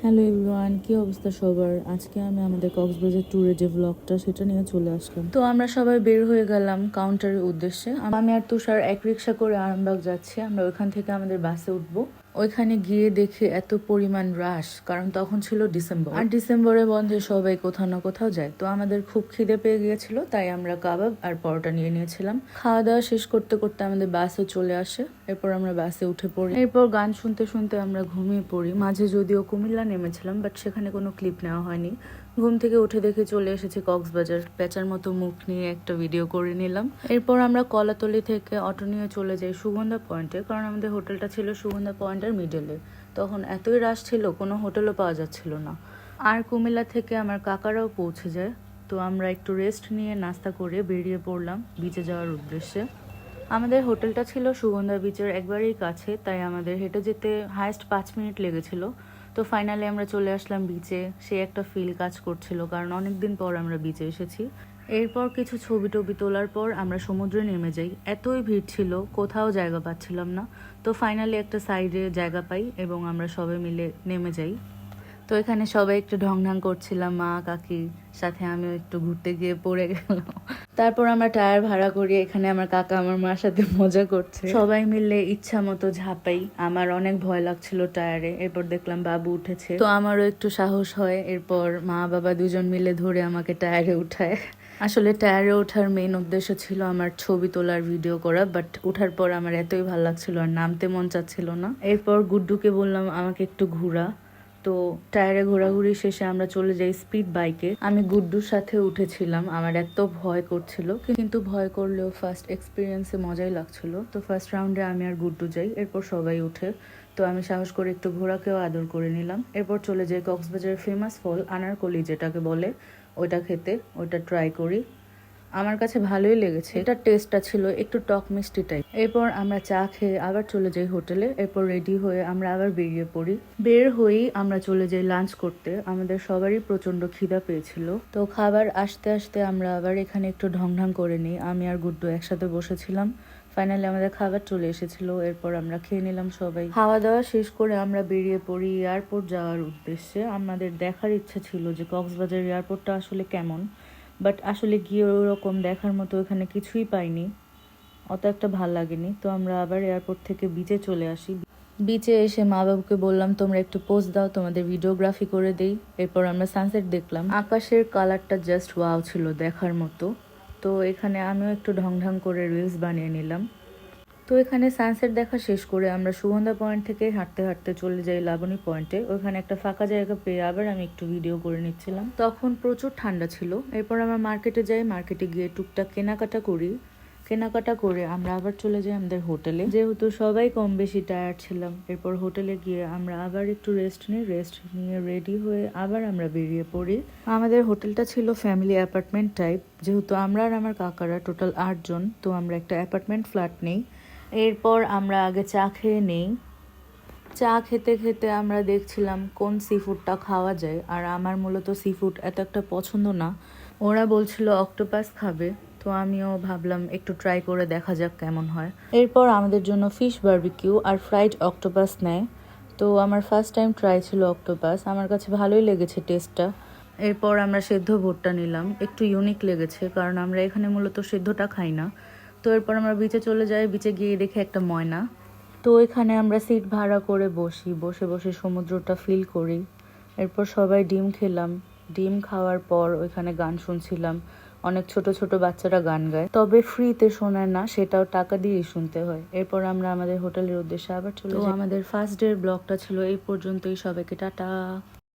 Hello everyone, কি অবস্থা সবার? আজকে আমি আমাদের কক্সবাজার ট্যুরের যে ব্লগটা সেটা নিয়ে চলে আসলাম। তো আমরা সবাই বের হয়ে গেলাম কাউন্টারের উদ্দেশ্যে। আমি আর তুষার এক রিক্সা করে আরামবাগ যাচ্ছি। আমরা ওইখান থেকে আমাদের বাসে উঠবো। ওইখানে গিয়ে দেখি এত পরিমাণ রাশ, কারণ তখন ছিল ডিসেম্বর, আর ডিসেম্বরে বন্ধে সবাই কোথাও না কোথাও যায়। তো আমাদের খুব খিদে পেয়ে গিয়েছিল, তাই আমরা কাবাব আর পরোটা নিয়ে নিয়েছিলাম। খাওয়া দাওয়া শেষ করতে করতে আমাদের বাসও চলে আসে। এরপর আমরা বাসে উঠে পড়ি। এরপর গান শুনতে শুনতে আমরা ঘুমিয়ে পড়ি। মাঝে যদিও কুমিল্লা নেমেছিলাম, বাট সেখানে কোনো ক্লিপ নেওয়া হয়নি। ঘুম থেকে উঠে দেখে চলে এসেছি কক্সবাজার। পেঁচার মতো মুখ নিয়ে একটা ভিডিও করে নিলাম। এরপর আমরা কলাতলি থেকে অটো নিয়ে চলে যাই সুগন্ধা পয়েন্টে, কারণ আমাদের হোটেলটা ছিল সুগন্ধা পয়েন্টের মিডলে। তখন এতই রাশ ছিল, কোনো হোটেলও পাওয়া যাচ্ছিল না। আর কুমিল্লা থেকে আমার কাকারাও পৌঁছে যায়। তো আমরা একটু রেস্ট নিয়ে নাস্তা করে বেরিয়ে পড়লাম বিচে যাওয়ার উদ্দেশ্যে। আমাদের হোটেলটা ছিল সুগন্ধা বিচের একবারেই কাছে, তাই আমাদের হেঁটে যেতে হাইস্ট 5 মিনিট লেগেছিল। তো ফাইনালি আমরা চলে আসলাম বিচে। সে একটা ফিল কাজ করছিল, কারণ অনেকদিন পর আমরা বিচে এসেছি। এরপর কিছু ছবি টবি তোলার পর আমরা সমুদ্রে নেমে যাই। এতই ভিড় ছিল, কোথাও জায়গা পাচ্ছিলাম না। তো ফাইনালি একটা সাইডে জায়গা পাই এবং আমরা সবাই মিলে নেমে যাই। তো এখানে সবাই একটু ঢং করছিলাম, মা কাকি সাথে আমিও একটু ঘুরতে গিয়ে পড়ে গেলাম। তারপর আমরা টায়ার ভাড়া করি। এখানে আমার কাকা আমার মার সাথে মজা করছে। সবাই মিলে ইচ্ছা মতো ঝাঁপাই। আমার অনেক ভয় লাগছিল টায়ারে। এরপর দেখলাম বাবু উঠেছে, তো আমারও একটু সাহস হয়। এরপর মা বাবা দুজন মিলে ধরে আমাকে টায়ারে উঠায়। আসলে টায়ারে ওঠার মেইন উদ্দেশ্য ছিল আমার ছবি তোলার, ভিডিও করা, বাট ওঠার পর আমার এতই ভালো লাগছিল আর নামতে মন চাচ্ছিল না। এরপর গুড্ডুকে বললাম আমাকে একটু ঘোরা। তো টায়ারে ঘোরাঘুরি শেষে আমরা চলে যাই স্পিড বাইকে। আমি গুড্ডুর সাথে উঠেছিলাম। আমার এত ভয় করছিল, কিন্তু ভয় করলেও ফার্স্ট এক্সপিরিয়েন্সে মজাই লাগছিল। তো ফার্স্ট রাউন্ডে আমি আর গুড্ডু যাই, এরপর সবাই উঠে। তো আমি সাহস করে একটু ঘোড়াকেও আদর করে নিলাম। এরপর চলে যাই কক্সবাজারের ফেমাস ফল আনারকলি যেটাকে বলে, ওইটা খেতে। ওইটা ট্রাই করি। আমার কাছে ভালোই লেগেছে। এটার টেস্টটা ছিল একটু টক মিষ্টি টাইপ। এরপর আমরা চা খেয়ে আবার চলে যাই হোটেলে। এরপর রেডি হয়ে আমরা আবার বেরিয়ে পড়ি। বের হয়েই আমরা চলে যাই লাঞ্চ করতে। আমাদের সবারই প্রচন্ড খিদা পেয়েছিল। তো খাবার আসতে আসতে আমরা আবার এখানে একটু ঢং করে নিই। আমি আর গুড্ডু একসাথে বসেছিলাম। ফাইনালি আমাদের খাবার চলে এসেছিল। এরপর আমরা খেয়ে নিলাম সবাই। খাওয়া দাওয়া শেষ করে আমরা বেরিয়ে পড়ি এয়ারপোর্ট যাওয়ার উদ্দেশ্যে। আমাদের দেখার ইচ্ছা ছিল যে কক্সবাজার এয়ারপোর্টটা আসলে কেমন, বাট আসলে গিয়ে ওরকম দেখার মতো এখানে কিছুই পাইনি, অত একটা ভাল লাগেনি। তো আমরা আবার এয়ারপোর্ট থেকে বিচে চলে আসি। বিচে এসে মা বাবুকে বললাম তোমরা একটু পোজ দাও, তোমাদের ভিডিওগ্রাফি করে দেই। এরপর আমরা সানসেট দেখলাম। আকাশের কালারটা জাস্ট ওয়াও ছিল, দেখার মতো। তো এখানে আমিও একটু ঢং করে রিলস বানিয়ে নিলাম। তো এখানে সানসেট দেখা শেষ করে আমরা সুগন্ধা পয়েন্ট থেকে হাঁটতে হাঁটতে চলে যাই লাবণী পয়েন্টে। ওইখানে একটা ফাঁকা জায়গা পেয়ে আবার আমি একটু ভিডিও করে নিচ্ছিলাম। তখন প্রচুর ঠান্ডা ছিল। এরপর আমরা মার্কেটে যাই। মার্কেটে গিয়ে টুকটাক কেনাকাটা করি। কেনাকাটা করে আমরা আবার চলে যাই আমাদের হোটেলে, যেহেতু সবাই কম বেশি টায়ার্ড ছিলাম। এরপর হোটেলে গিয়ে আমরা আবার একটু রেস্ট নিয়ে রেডি হয়ে আবার আমরা বেরিয়ে পড়ি। আমাদের হোটেলটা ছিল ফ্যামিলি অ্যাপার্টমেন্ট টাইপ। যেহেতু আমরা আর আমার কাকারা টোটাল 8 জন, তো আমরা একটা অ্যাপার্টমেন্ট ফ্ল্যাট নেই। এরপর আমরা আগে চা খেয়ে নেই। চা খেতে খেতে আমরা দেখছিলাম কোন সি ফুডটা খাওয়া যায়। আর আমার মূলত সি ফুড এত একটা পছন্দ না। ওরা বলছিল অক্টোপাস খাবে, তো আমিও ভাবলাম একটু ট্রাই করে দেখা যাক কেমন হয়। এরপর আমাদের জন্য ফিশ বারবিকিউ আর ফ্রাইড অক্টোপাস নেয়। তো আমার ফার্স্ট টাইম ট্রাই ছিল অক্টোপাস, আমার কাছে ভালোই লেগেছে টেস্টটা। এরপর আমরা সেদ্ধ ভুট্টা নিলাম। একটু ইউনিক লেগেছে, কারণ আমরা এখানে মূলত সেদ্ধটা খাই না। তো এরপর আমরা বিচে চলে যাই। বিচে গিয়ে দেখি একটা ময়না। তো এখানে আমরা সিট ভাড়া করে বসে বসে সমুদ্রটা ফিল করি। এরপর সবাই ডিম খেলাম। ডিম খাওয়ার পর ওইখানে গান শুনছিলাম। অনেক ছোট ছোট বাচ্চারা গান গায়, তবে ফ্রিতে শোনায় না, সেটাও টাকা দিয়েই শুনতে হয়। এরপর আমরা আমাদের হোটেলের উদ্দেশ্যে আবার চলে যাই। আমাদের ফার্স্ট ডে ব্লগটা ছিল এই পর্যন্তই। সবাইকে টাটা।